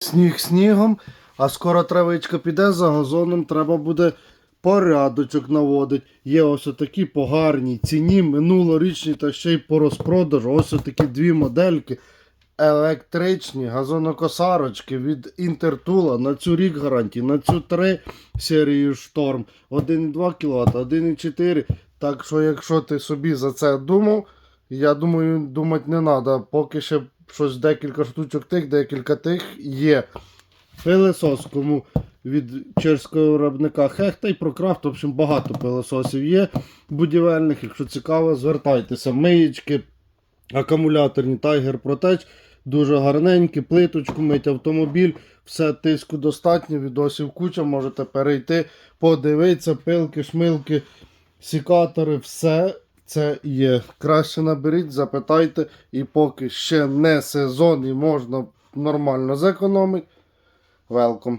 Сніг снігом, а скоро травичка піде, за газоном треба буде порядочок наводити. Є ось такі по гарній ціні, минулорічні та ще й по розпродажу. Ось такі дві модельки. Електричні газонокосарочки від Інтертула. На цю рік гарантії, на цю 3 серію Шторм. 1,2 кВт, 1,4. Так що, якщо ти собі за це думав, я думаю, думати не треба. Поки ще щось декілька штучок тих, декілька тих є. Пилесос, кому від чеського виробника Хехта і Прокрафт, в общем, багато пилесосів є будівельних. Якщо цікаво, звертайтеся. Миєчки, акумуляторні Tiger Protect, дуже гарненькі, плиточку, мить автомобіль, все тиску достатньо, відосів куча, можете перейти, подивитися, пилки, шмилки, сікатори, все це є. Краще наберіть, запитайте, і поки ще не сезон і можна нормально зекономити, welcome.